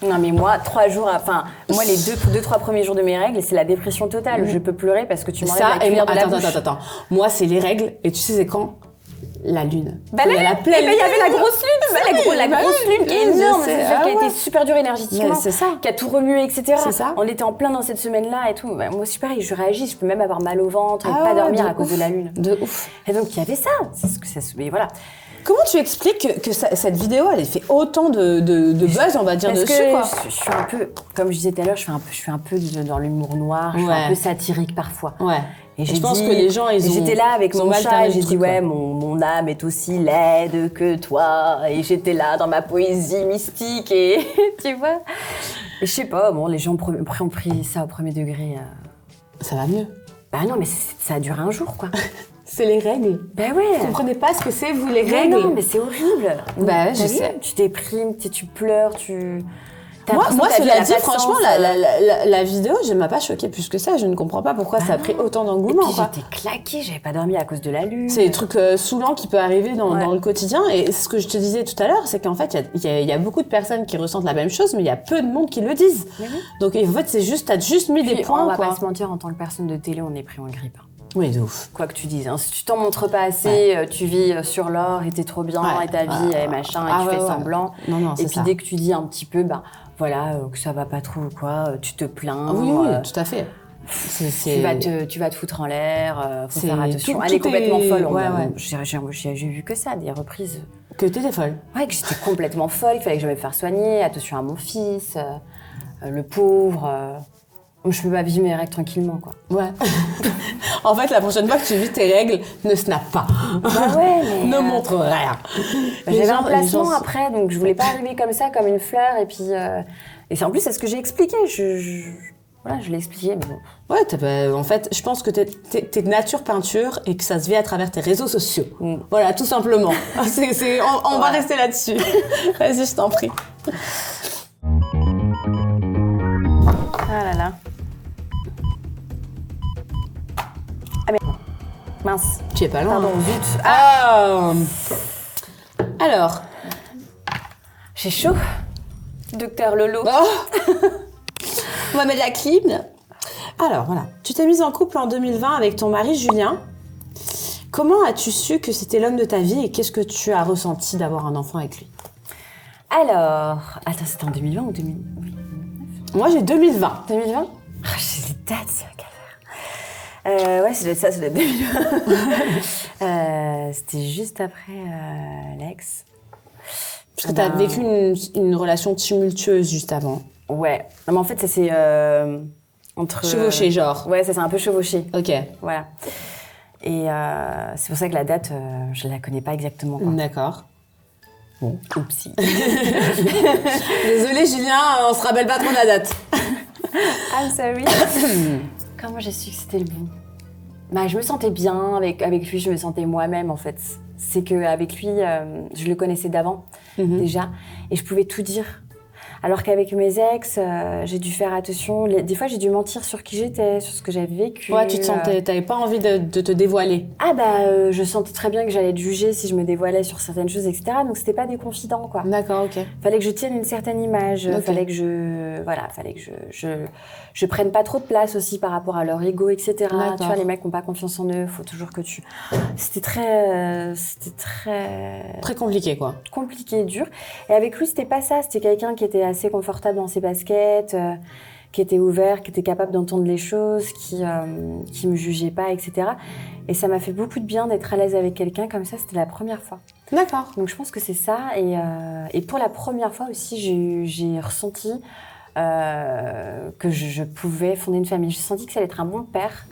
Non, mais moi, 3 jours, moi, les 2-3 premiers jours de mes règles, c'est la dépression totale. Je peux pleurer parce que tu m'enlèves la cuillère de la bouche. Attends. Moi, c'est les règles, et tu sais c'est quand? La lune. Bah il y avait la grosse lune, la grosse lune qui est énorme, c'est celle qui a été super dure énergétiquement, qui a tout remué, etc. C'est ça. On était en plein dans cette semaine-là et tout. Bah, moi aussi pareil, je réagis, je peux même avoir mal au ventre et pas dormir à cause de la lune. De ouf. Et donc il y avait ça, mais voilà. Comment tu expliques que cette vidéo, elle ait fait autant de buzz, on va dire, dessus, quoi? Je suis un peu, comme je disais tout à l'heure, je suis un peu dans l'humour noir, je suis un peu satirique parfois. Ouais. Et je pense que les gens, j'étais là avec mon chat et j'ai dit mon âme est aussi laide que toi. Et j'étais là dans ma poésie mystique et tu vois. Et je sais pas, bon, les gens ont pris ça au premier degré. Ça va mieux. Bah non, mais ça a duré un jour, quoi. C'est les règles. Bah ouais. Vous comprenez pas ce que c'est, vous, les règles? Non, mais c'est horrible. Bah je sais. Tu déprimes, tu pleures, Moi, cela dit, franchement, la vidéo, je ne m'a pas choquée plus que ça. Je ne comprends pas pourquoi ça a pris autant d'engouement. J'étais claquée, j'avais pas dormi à cause de la lune. C'est des trucs saoulants qui peuvent arriver dans le quotidien. Et ce que je te disais tout à l'heure, c'est qu'en fait, il y a beaucoup de personnes qui ressentent la même chose, mais il y a peu de monde qui le disent. Donc en fait, t'as juste mis des points. On va pas se mentir, en tant que personne de télé, on est pris en grippe. Oui, de ouf. Quoi que tu dises. Hein. Si tu t'en montres pas assez, tu vis sur l'or et t'es trop bien et ta vie est machin et tu fais semblant. Non, et puis dès que tu dis un petit peu, voilà, que ça va pas trop ou quoi, tu te plains. Oui, tout à fait. Tu vas te foutre en l'air, faut faire attention. Elle est complètement folle. J'ai vu que ça, des reprises. Que t'étais folle? Ouais, que j'étais complètement folle, qu'il fallait que je me fasse soigner, attention à mon fils, le pauvre. Je peux pas vivre mes règles tranquillement, quoi. Ouais. En fait, la prochaine fois que tu vis tes règles, ne snap pas. Bah ouais, mais... ne montre rien. J'avais un placement après, donc je voulais pas arriver comme ça, comme une fleur, et puis... Et en plus, c'est ce que j'ai expliqué. Voilà, je l'ai expliqué, mais bon. Ouais, en fait, je pense que t'es de nature peinture et que ça se vit à travers tes réseaux sociaux. Voilà, tout simplement. On va rester là-dessus. Vas-y, je t'en prie. Ah là là. Ah mais... Mince. Tu es pas loin. Pardon, zut. Alors. J'ai chaud. Docteur Lolo. On va mettre la clim. Alors, voilà. Tu t'es mise en couple en 2020 avec ton mari Julien. Comment as-tu su que c'était l'homme de ta vie et qu'est-ce que tu as ressenti d'avoir un enfant avec lui? Alors... Attends, c'était en 2020 ou 2019? Moi, j'ai 2020. 2020? J'ai des dates, c'est un calvaire. Ouais, ça doit être 2020. C'était juste après l'ex. Parce que t'as vécu une relation tumultueuse juste avant. Ouais. Non, mais en fait, ça s'est... entre... Chevauché, genre. Ouais, ça s'est un peu chevauché. Ok. Voilà. Et c'est pour ça que la date, je la connais pas exactement, quoi. D'accord. Bon. Oupsie. Désolée, Julien, on se rappelle pas trop de la date. I'm sorry. Comment j'ai su que c'était le bon? Bah, je me sentais bien avec lui, je me sentais moi-même, en fait. C'est qu'avec lui, je le connaissais d'avant, déjà, et je pouvais tout dire. Alors qu'avec mes ex, j'ai dû faire attention. Des fois, j'ai dû mentir sur qui j'étais, sur ce que j'avais vécu. Ouais, tu te sentais, t'avais pas envie de te dévoiler. Ah bah, je sentais très bien que j'allais être jugée si je me dévoilais sur certaines choses, etc. Donc c'était pas des confidents, quoi. D'accord, ok. Fallait que je tienne une certaine image. Okay. Fallait que je prenne pas trop de place aussi par rapport à leur ego, etc. D'accord. Tu vois, les mecs ont pas confiance en eux. Faut toujours que tu. C'était très compliqué, quoi. Compliqué, dur. Et avec lui, c'était pas ça. C'était quelqu'un qui était assez confortable dans ses baskets, qui était ouvert, qui était capable d'entendre les choses, qui me jugeait pas, etc. Et ça m'a fait beaucoup de bien d'être à l'aise avec quelqu'un comme ça. C'était la première fois. D'accord. Donc je pense que c'est ça. Et pour la première fois aussi, j'ai ressenti que je pouvais fonder une famille. J'ai senti que ça allait être un bon père.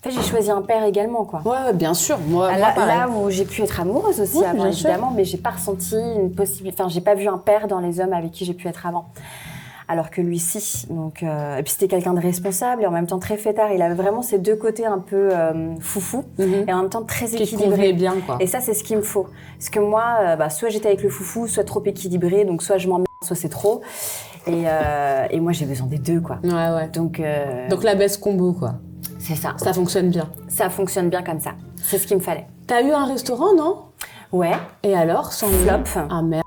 En fait, j'ai choisi un père également, quoi. Ouais, bien sûr. Moi, là où j'ai pu être amoureuse aussi avant, évidemment, mais j'ai pas ressenti une possibilité. Enfin, j'ai pas vu un père dans les hommes avec qui j'ai pu être avant. Alors que lui, si. Donc, et puis c'était quelqu'un de responsable et en même temps très fêtard. Il avait vraiment ces deux côtés un peu foufou et en même temps très équilibré. Qui convenait bien, quoi. Et ça, c'est ce qu'il me faut. Parce que moi, soit j'étais avec le foufou, soit trop équilibré, donc soit je m'emmerde, soit c'est trop. Et moi, j'ai besoin des deux, quoi. Ouais. Donc la best combo, quoi. C'est ça. Ça fonctionne bien. Ça fonctionne bien comme ça. C'est ce qu'il me fallait. T'as eu un restaurant, non? Ouais. Et alors, sans flop. Ah merde.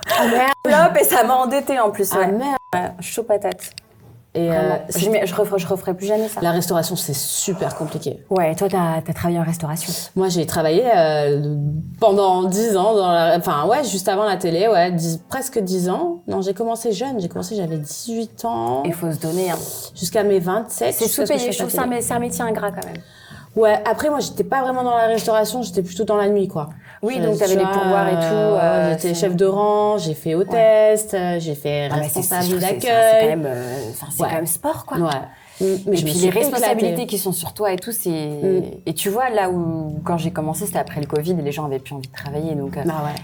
Ah merde. Flop et ça m'a endettée en plus. Ah merde. Ouais, chaud patate. Et je referai plus jamais ça. La restauration, c'est super compliqué. Ouais, toi, t'as travaillé en restauration. Moi, j'ai travaillé pendant 10 ans, juste avant la télé, presque 10 ans. Non, j'ai commencé jeune, j'avais 18 ans. Il faut se donner, hein. Jusqu'à mes 27. C'est sous-payé, je trouve ça, mais c'est un métier ingrat quand même. Ouais, après, moi, j'étais pas vraiment dans la restauration, j'étais plutôt dans la nuit, quoi. Oui, donc t'avais les pourboires et tout. J'étais chef de rang, j'ai fait hôtesse, j'ai fait responsable d'accueil. C'est quand même sport, quoi. Ouais. Mais puis les responsabilités qui sont sur toi et tout, c'est... Et tu vois, là où, quand j'ai commencé, c'était après le Covid et les gens avaient plus envie de travailler. Donc,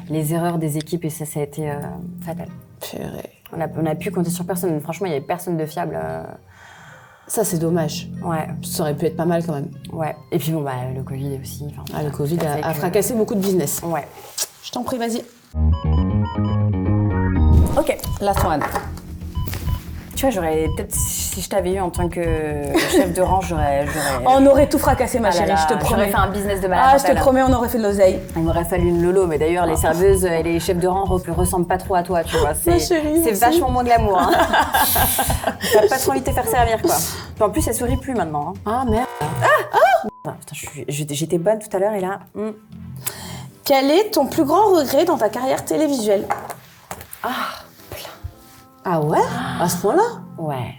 les erreurs des équipes, et ça a été fatal. Purée. On a pu compter sur personne. Franchement, il n'y avait personne de fiable. Ça, c'est dommage. Ouais. Ça aurait pu être pas mal quand même. Ouais. Et puis bon, le Covid aussi. Le Covid a fracassé beaucoup de business. Ouais. Je t'en prie, vas-y. Ok. Last one. Tu vois, peut-être si je t'avais eu en tant que chef de rang, j'aurais... On aurait tout fracassé, ma chérie, je te promets. J'aurais fait un business de malade. Ah, je te promets, on aurait fait de l'oseille. Il m'aurait fallu une Lolo, mais d'ailleurs, les serveuses et les chefs de rang ressemblent pas trop à toi, tu vois. C'est vachement moins glamour, hein. T'as pas trop envie de te faire servir, quoi. Puis en plus, elle sourit plus maintenant. Hein. Ah, merde. Putain, j'étais bonne tout à l'heure et là... Quel est ton plus grand regret dans ta carrière télévisuelle? Ah ouais? À ce point-là? Ouais.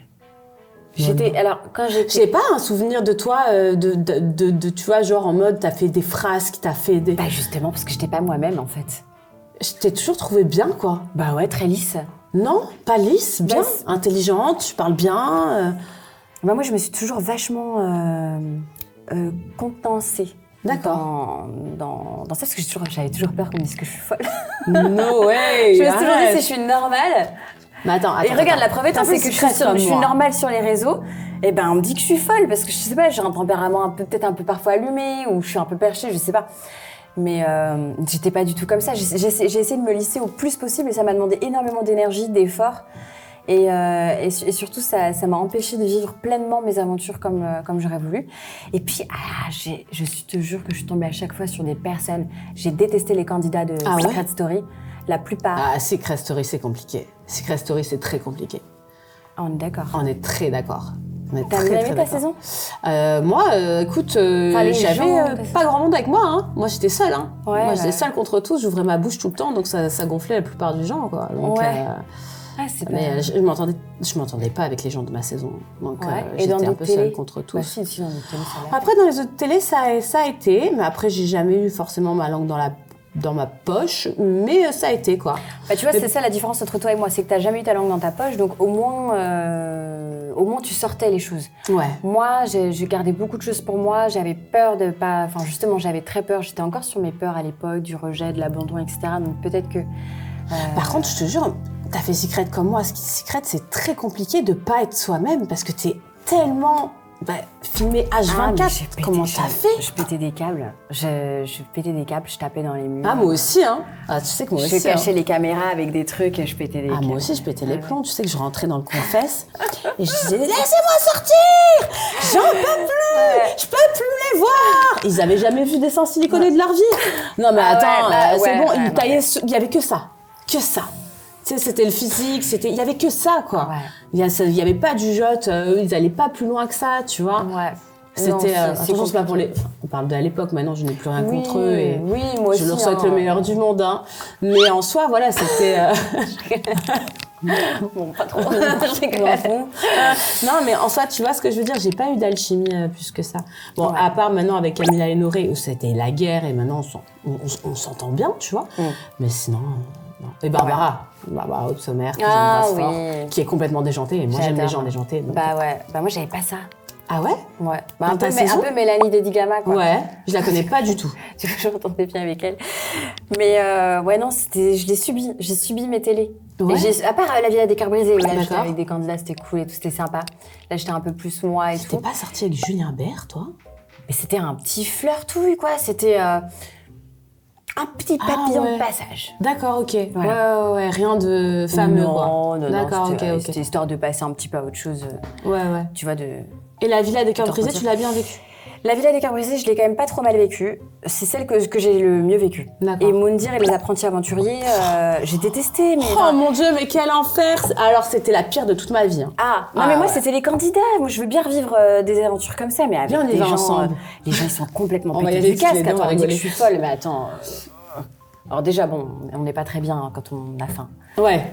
Quand j'étais... J'ai pas un souvenir de toi, tu vois, genre en mode, t'as fait des frasques, t'as fait des... Bah justement, parce que j'étais pas moi-même, en fait. Je t'ai toujours trouvée bien, quoi. Bah ouais, très lisse. Non, pas lisse, bien, intelligente, tu parles bien. Bah moi, je me suis toujours vachement contencée. D'accord. Dans ça, parce que j'avais toujours peur qu'on me dise que je suis folle. No way. Je me suis toujours dit, si je suis normale... Mais attends, et regarde, la preuve étant, c'est que je suis normale sur les réseaux. Et ben, on me dit que je suis folle parce que je sais pas, j'ai un tempérament peut-être un peu parfois allumé ou je suis un peu perchée, je sais pas. Mais j'étais pas du tout comme ça. J'ai essayé de me lisser au plus possible et ça m'a demandé énormément d'énergie, d'efforts. Et surtout, ça m'a empêchée de vivre pleinement mes aventures comme j'aurais voulu. Et puis, je te jure que je suis tombée à chaque fois sur des personnes. J'ai détesté les candidats de Secret Story. La plupart. Ah, Secret Story, c'est compliqué. Secret Story, c'est très compliqué. On est d'accord. On est très d'accord. T'as aimé ta saison? Moi, écoute, j'avais pas grand monde avec moi. Hein. Moi, j'étais seule. Hein. Ouais, moi, j'étais seule contre tous. J'ouvrais ma bouche tout le temps, donc ça gonflait la plupart du gens, quoi. Donc, mais je m'entendais pas avec les gens de ma saison. Donc, j'étais un peu seule contre tous. Bah, si, dans d'autres télé, ça l'a. Après, dans les autres télés, ça a été. Mais après, j'ai jamais eu forcément ma langue dans ma poche, mais ça a été, quoi. Bah, tu vois, c'est ça la différence entre toi et moi, c'est que t'as jamais eu ta langue dans ta poche, donc au moins tu sortais les choses. Ouais. Moi, j'ai gardé beaucoup de choses pour moi, j'avais peur de pas... Enfin, justement, j'avais très peur, j'étais encore sur mes peurs à l'époque, du rejet, de l'abandon, etc. Donc peut-être que... Par contre, je te jure, t'as fait Secret comme moi. Secret, c'est très compliqué de pas être soi-même, parce que t'es tellement... filmé H24. Comment t'as fait? Je pétais des câbles. Je pétais des câbles, je tapais dans les murs. Ah, moi aussi, hein. Ah, tu sais que moi aussi. Je cachais les caméras avec des trucs et je pétais des câbles. Ah, moi aussi, je pétais les plombs. Tu sais que je rentrais dans le confesse et je disais, laissez-moi sortir! J'en peux plus! Je peux plus les voir! Ils avaient jamais vu des seins siliconés de leur vie. Non, mais attends, c'est bon, ils taillaient, il y avait que ça. Que ça. Tu sais, c'était le physique, il y avait que ça, quoi. Ouais. Il y avait pas du jote, ils allaient pas plus loin que ça, tu vois. Ouais. C'était, attention, c'est pas pour les, on parle de à l'époque, maintenant je n'ai plus rien contre eux et moi aussi, je leur souhaite le meilleur du monde, hein. Mais en soi, voilà, c'était, bon, pas trop. Non, mais en soi, tu vois ce que je veux dire, j'ai pas eu d'alchimie plus que ça. Bon, à part maintenant avec Camilla et Noré, où c'était la guerre et maintenant on s'entend bien, tu vois. Mais sinon, non. Et Barbara Haute-Sommer, que j'embrasse fort, qui est complètement déjantée, et moi j'aime les gens déjantés. Donc... Bah moi j'avais pas ça. Ah ouais? Ouais. Bah, un peu Mélanie de Digama, quoi. Ouais, je la connais pas du tout. Tu vois, je m'entendais bien avec elle. Mais ouais, non, je l'ai subi. J'ai subi mes télés. Ouais. Et à part la Villa des Cœurs Brisés, où là j'étais avec des candidats, c'était cool et tout, c'était sympa. Là j'étais un peu plus moi et tout. T'es pas sortie avec Julien Bert, toi? Mais c'était un petit flirt-touille, quoi. C'était un petit papillon de passage. D'accord, ok. Voilà. Ouais, rien de fameux, quoi. Non, d'accord, ok. C'était histoire de passer un petit peu à autre chose. Ouais. Tu vois, Et la Villa des Cœurs Brisés, tu l'as bien vécue? La Villa des Cœurs Brisés, je l'ai quand même pas trop mal vécue. C'est celle que j'ai le mieux vécue. Et Moundir et les apprentis aventuriers, j'ai détesté. Mais oh mon Dieu, mais quel enfer! Alors c'était la pire de toute ma vie. Hein. Mais moi c'était les candidats. Moi je veux bien revivre des aventures comme ça, mais avec des gens ensemble. Les gens ils sont complètement pétés du casque. Attends, on dit que je suis folle, mais attends. Alors déjà bon, on n'est pas très bien quand on a faim. Ouais,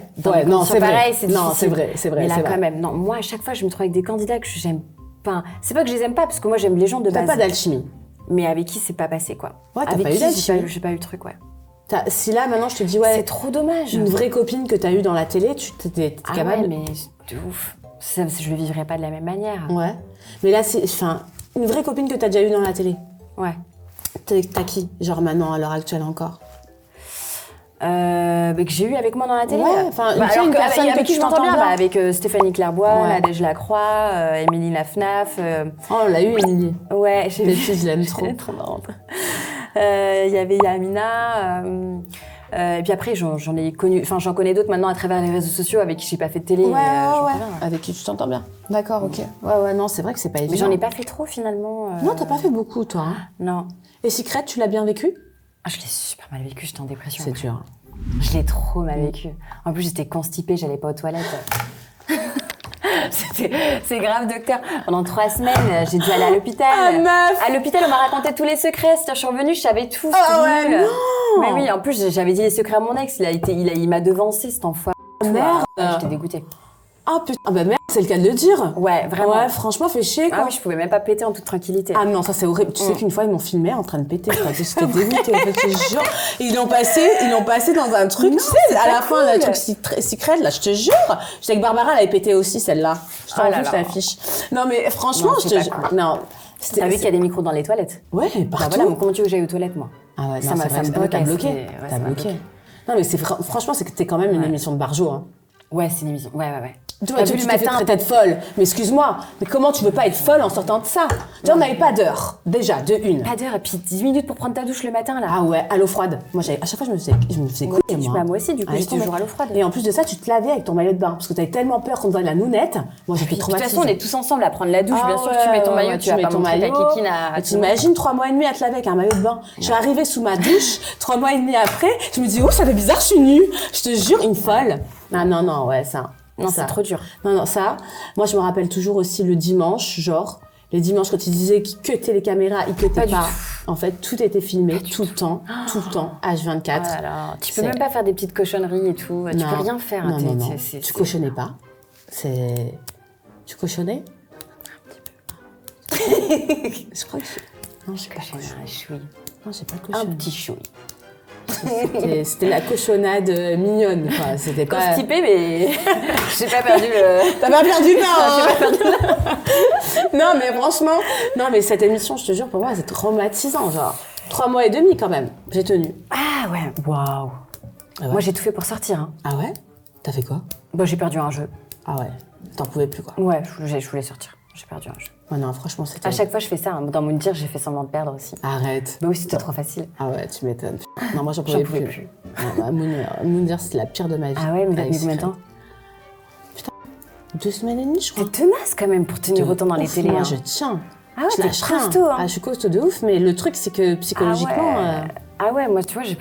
non c'est pareil, vrai. Non c'est vrai. Mais là quand même, non. Moi à chaque fois je me trouve avec des candidats que j'aime. Enfin, c'est pas que je les aime pas, parce que moi j'aime les gens de base. T'as pas d'alchimie. Mais avec qui c'est pas passé, quoi. Ouais, t'as pas eu d'alchimie. J'ai pas eu le truc, ouais. Si là maintenant je te dis, ouais. C'est trop dommage. Une vraie copine que t'as eue dans la télé, tu t'es capable. Ouais, mais de ouf. Je le vivrais pas de la même manière. Ouais. Mais là, une vraie copine que t'as déjà eue dans la télé. Ouais. T'as qui? Genre maintenant, à l'heure actuelle encore? Que j'ai eu avec moi dans la télé. Ouais, enfin, une personne avec qui je m'entends bien, avec Stéphanie Clairbois, Nadège Lacroix, Émilie Lafnaf. Oh, on l'a eu, Émilie. Ouais, j'ai vu. Je l'aime trop. Elle est trop marrante. Il y avait Yamina. Et puis après, j'en connais d'autres maintenant à travers les réseaux sociaux avec qui j'ai pas fait de télé. Ouais. Avec qui tu t'entends bien. D'accord, ok. Ouais, non, c'est vrai que c'est pas évident. Mais j'en ai pas fait trop finalement. Non, t'as pas fait beaucoup, toi. Hein. Non. Et Secret, tu l'as bien vécu? Je l'ai super mal vécu, j'étais en dépression. C'est dur. Je l'ai trop mal vécu. En plus, j'étais constipée, j'allais pas aux toilettes. C'est grave, docteur. Pendant 3 semaines, j'ai dû aller à l'hôpital. Ah, meuf! À l'hôpital, on m'a raconté tous les secrets. C'est-à-dire, je suis revenue, je savais tout. Ouais, non! Mais oui, en plus, j'avais dit les secrets à mon ex. Il m'a devancé, cet enfoiré. Merde! J'étais dégoûtée. Ah putain, ah bah merde, c'est le cas de le dire. Ouais, vraiment. Ouais, franchement, fait chier, quoi. Ah oui, je pouvais même pas péter en toute tranquillité. Ah non, ça c'est horrible. Tu sais qu'une fois, ils m'ont filmé en train de péter, quoi. J'étais dégoûtée, en fait, genre. Ils l'ont passé dans un truc, non, tu sais, à la fin, le truc secret, là, je te jure. J'étais avec Barbara, elle avait pété aussi, celle-là. Je t'en je l'affiche. Non, mais franchement, je te jure. Non. T'as vu qu'il y a des micros dans les toilettes? Ouais, partout. Bah voilà, comment tu veux que j'aille aux toilettes, moi? Ah ouais, ça me bloqué. T'as bloqué. Non, mais franchement, c'est que t'es quand même une émission de Barjo, hein. Ouais, c'est une émission. Ouais. Tu vois, tu t'es fait traiter de folle. Mais excuse-moi, mais comment tu peux pas être folle en sortant de ça? Tu vois, on n'avait pas d'heure, déjà, de une. Pas d'heure, et puis 10 minutes pour prendre ta douche le matin, là. Ah ouais, à l'eau froide. Moi, à chaque fois, je me faisais couler, moi. Moi aussi, du coup, j'étais toujours à l'eau froide. Et en plus de ça, tu te lavais avec ton maillot de bain, parce que t'avais tellement peur qu'on te voit la nounette. Moi, j'étais traumatisée. De toute façon, on est tous ensemble à prendre la douche. Bien sûr que tu mets ton maillot, tu vas pas montrer ta kikine à... T'imagines 3 mois et demi à te laver avec un maillot de bain. Je suis arrivée sous ma douche, 3 mois et demi après, je me dis, oh, ça fait bizarre, je suis nue. Je te jure, une folle. Ah non, ouais, ça. Non, c'est trop dur. Non, ça. Moi, je me rappelle toujours aussi le dimanche, genre, les dimanches quand ils disaient qu'ils cutaient les caméras, ils cutaient pas. En fait, tout était filmé, tout le temps, H24. Voilà. Tu peux même pas faire des petites cochonneries et tout. Tu peux rien faire. Non. Tu cochonnais pas. Tu cochonnais? Un petit peu. Je crois que Non, j'ai pas cochonné. Un chouï. Non, j'ai pas cochonné. Un petit chouï. C'était la cochonnade mignonne, quoi. C'était pas... Constipée, mais j'ai pas perdu le... T'as pas perdu le pain, hein. J'ai pas perdu le... Non, mais franchement... Non, mais cette émission, je te jure, pour moi, c'est traumatisant, genre. 3 mois et demi, quand même, j'ai tenu. Ah ouais, waouh. Ah ouais. Moi, j'ai tout fait pour sortir. Hein. Ah ouais? T'as fait quoi? Bah, j'ai perdu un jeu. Ah ouais, t'en pouvais plus, quoi. Ouais, je voulais sortir. J'ai perdu un jeu. Ouais, non, franchement, c'était... À chaque fois, je fais ça. Hein. Dans Moondir, j'ai fait semblant de perdre aussi. Arrête. Bah oui, c'était trop facile. Ah ouais, tu m'étonnes. Non, moi, j'en pouvais plus. Moondir, c'était la pire de ma vie. Ah ouais, mais t'as mis combien de temps? 2 semaines et demie, je crois. T'es tenace quand même pour tenir autant dans les télés. Moi, hein. je tiens. Ah ouais, je t'es lâche rien. costaud. Hein. Ah, je suis costaud de ouf, mais le truc, c'est que psychologiquement... Ah ouais, moi, tu vois, j'ai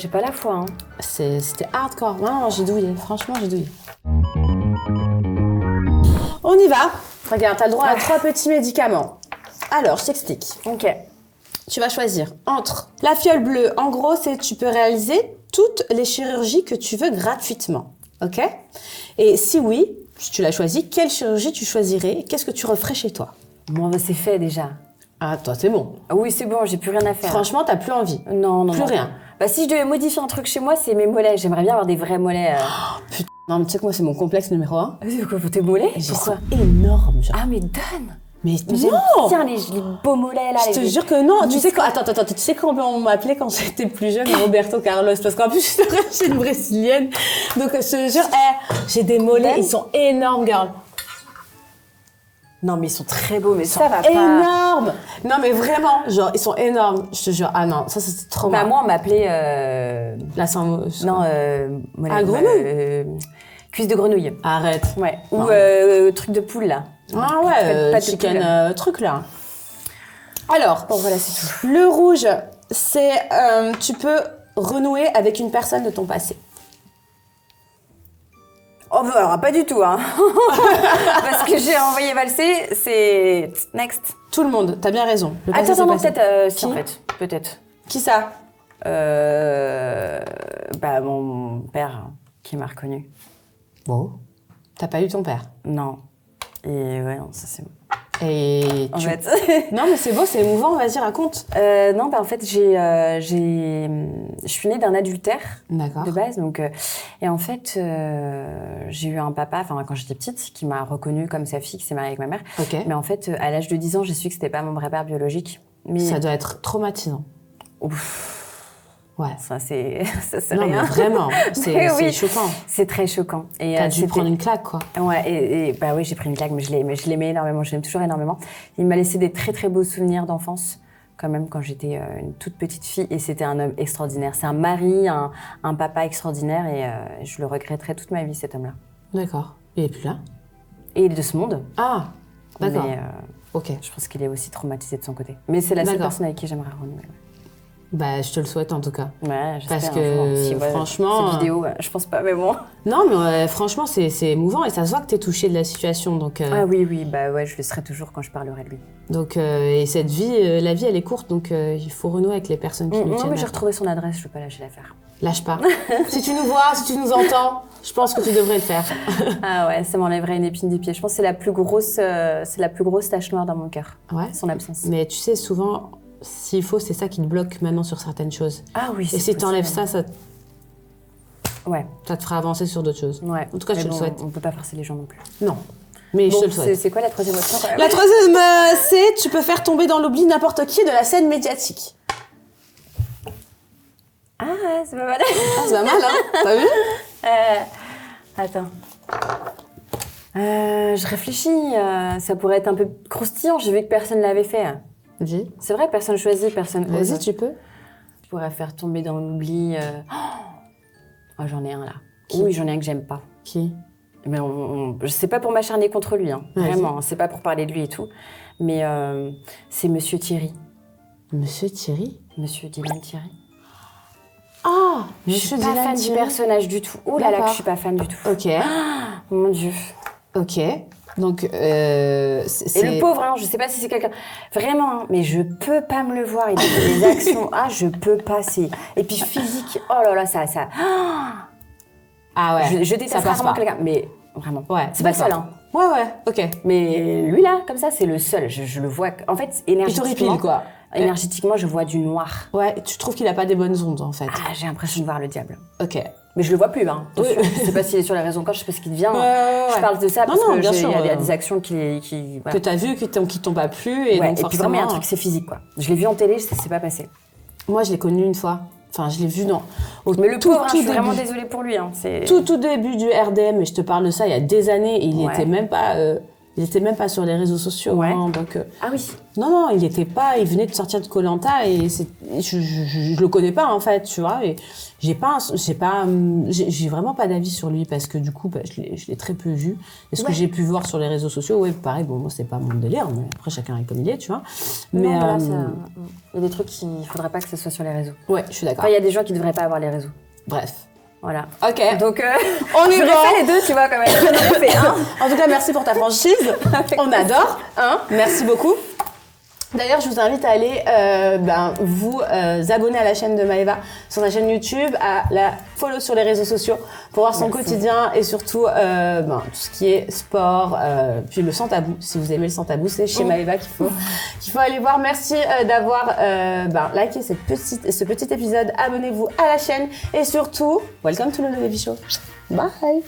pas la foi. Hein. C'était hardcore. Non, j'ai douillé. Franchement, j'ai douillé. On y va. Regarde, t'as le droit à 3 petits médicaments. Alors, je t'explique. Ok. Tu vas choisir entre la fiole bleue. En gros, c'est tu peux réaliser toutes les chirurgies que tu veux gratuitement. Ok? Et si oui, si tu l'as choisi, quelle chirurgie tu choisirais? Qu'est-ce que tu referais chez toi? Bon, bah, c'est fait déjà. Ah, toi, c'est bon. Ah oui, c'est bon, j'ai plus rien à faire. Franchement, t'as plus envie. Non. Plus rien. Bah, si je devais modifier un truc chez moi, c'est mes mollets. J'aimerais bien avoir des vrais mollets. Putain. Non, mais tu sais que moi, c'est mon complexe numéro 1. Quoi, tes mollets? Ils sont énormes, genre. Ah, mais donne! Mais J'aime non! bien les beaux mollets là. Je te jure que non. Tu sais quoi? Attends. Tu sais comment on m'appelait quand j'étais plus jeune? Roberto Carlos. Parce qu'en plus, je suis une brésilienne. Donc, je te jure, j'ai des mollets. Ils sont énormes, girl. Non, mais ils sont très beaux, mais Ils ça sont va pas. énormes. Non, mais vraiment, genre, ils sont énormes. Je te jure. Ah non, ça, c'était trop Bah, mal. moi, on m'appelait. La sans... Non, Ah, grenouille. Cuisse de grenouille. Arrête. Ouais. Ou truc de poule là. Ah ouais, Pas de chicken poule. truc là. Alors, Bon, voilà, c'est tout. le rouge, c'est tu peux renouer avec une personne de ton passé. Oh, bah, alors, pas du tout, hein. Parce que j'ai envoyé valser, c'est. Next. Tout le monde, t'as bien raison. Le passé, c'est Attends, passé. peut-être. Si, Qui en fait. Peut-être. Qui ça? Bah, mon père, qui m'a reconnu. Bon. T'as pas eu ton père. Non. Et ouais, non, ça c'est bon. Et En fait. Non, mais c'est beau, c'est émouvant, vas-y, raconte. Non, bah en fait, je suis née d'un adultère D'accord. de base, donc et en fait, j'ai eu un papa, enfin quand j'étais petite, qui m'a reconnue comme sa fille, qui s'est mariée avec ma mère. Ok. Mais en fait, à l'âge de 10 ans, j'ai su que c'était pas mon vrai père biologique. Mais Ça doit être traumatisant. Ouf, Ouais. ça c'est Non, rien. mais vraiment, Mais c'est oui. choquant. C'est très choquant. Et T'as dû c'était- prendre une claque, quoi. Ouais, et bah oui, j'ai pris une claque, mais je l'aimais énormément, je l'aime toujours énormément. Il m'a laissé des très très beaux souvenirs d'enfance, quand même, quand j'étais une toute petite fille, et c'était un homme extraordinaire. C'est un mari, un papa extraordinaire, et je le regretterai toute ma vie, cet homme-là. D'accord. Il est plus là? Et il est de ce monde, Ah, d'accord. mais Ok. je pense qu'il est aussi traumatisé de son côté. Mais c'est la seule D'accord. personne avec qui j'aimerais renouer. Bah, je te le souhaite en tout cas. Ouais, j'espère Parce un que, jour, si, ouais, franchement, cette vidéo, je pense pas, mais bon. Non, mais franchement, c'est émouvant et ça se voit que t'es touchée de la situation. Donc, Ah oui, bah ouais, je le serai toujours quand je parlerai de lui. et cette vie, la vie, elle est courte, donc il faut renouer avec les personnes qui nous Non, tiennent. mais à j'ai cœur. retrouvé son adresse, je veux pas lâcher l'affaire. Lâche pas. Si tu nous vois, si tu nous entends, je pense que tu devrais le faire. Ah ouais, ça m'enlèverait une épine du pied. Je pense que c'est la plus grosse tache noire dans mon cœur, Ouais. son absence. Mais tu sais, souvent, s'il faut, c'est ça qui te bloque maintenant sur certaines choses. Ah oui, Et si t'enlèves ça, ça Ouais, te fera avancer sur d'autres choses. ouais. En tout cas, je Mais te le bon, souhaite. On peut pas forcer les gens non plus. Non. Mais je Bon, te le souhaite. c'est quoi la troisième option quand même? La troisième, c'est tu peux faire tomber dans l'oubli n'importe qui de la scène médiatique. Ah, c'est pas mal. Ah, c'est pas mal, hein? T'as vu? Attends. Je réfléchis. Ça pourrait être un peu croustillant. J'ai vu que personne l'avait fait. Dis. C'est vrai, personne choisit, personne ose. Vas-y, tu peux. Je pourrais faire tomber dans l'oubli. Oh, j'en ai un là. Qui? Oui, j'en ai un que j'aime pas. Qui? Mais je sais pas pour m'acharner contre lui, hein. Vas-y. Vraiment, c'est pas pour parler de lui et tout. Mais c'est Monsieur Thierry. Monsieur Thierry? Monsieur Dylan Thierry. Ah! Je suis pas fan du personnage du tout. Oh là là, que D'accord. je suis pas fan du tout. Ok. Mon Dieu. Ok. Donc, Et le pauvre, hein, je sais pas si c'est quelqu'un. Vraiment, hein, mais je peux pas me le voir. Il fait des actions. Ah, je peux pas. Et puis physique. Oh là là, ça. Ah ouais. Je déteste ça passe rarement pas. quelqu'un. Mais vraiment. Ouais. C'est pas le seul, d'accord. hein. Ouais, ok. Mais lui là, comme ça, c'est le seul. Je le vois. En fait, Il énergétiquement. t'horripile, quoi. Énergétiquement, je vois du noir. Ouais, tu trouves qu'il a pas des bonnes ondes, en fait. Ah, j'ai l'impression de voir le diable. Ok. Mais je le vois plus, hein. Oui. Je sais pas s'il est sur les réseaux encore, je sais pas ce qu'il devient. Ouais. Je parle de ça Non, parce non, que bien il sûr, y a des actions qui Que voilà. t'as vu, qui t'ont pas plu, et Ouais, donc et puis vraiment, il y a un forcément... truc, c'est physique, quoi. Je l'ai vu en télé, ça s'est pas passé. Moi, je l'ai connu une fois. Enfin, je l'ai vu dans... Mais le pauvre, hein, je suis début. vraiment désolée pour lui. Hein. C'est... Tout début du RDM, et je te parle de ça il y a des années, et il Ouais. était même pas Il était même pas sur les réseaux sociaux. Hein, donc, ah oui. Non, il était pas. Il venait de sortir de Koh-Lanta et je le connais pas en fait, tu vois. Et j'ai vraiment pas d'avis sur lui parce que du coup, je l'ai très peu vu. Et ce que j'ai pu voir sur les réseaux sociaux, pareil. Bon, moi c'est pas mon délire, mais après chacun est comme il est, tu vois. Mais non, voilà, il y a des trucs qu'il faudrait pas que ce soit sur les réseaux. Ouais, je suis d'accord. Enfin, il y a des gens qui devraient pas avoir les réseaux. Bref. Voilà. Ok. Donc, on est bon. Fait les deux, tu vois, quand même. J'en aurais fait un. En tout cas, merci pour ta franchise. On adore. Hein. Merci beaucoup. D'ailleurs, je vous invite à aller vous abonner à la chaîne de Maëva sur sa chaîne YouTube, à la follow sur les réseaux sociaux pour voir son quotidien et surtout tout ce qui est sport, puis le sans tabou. Si vous aimez le sans tabou, c'est chez Maëva qu'il faut aller voir. Merci d'avoir liké ce petit épisode. Abonnez-vous à la chaîne et surtout, welcome to the Baby Show. Bye.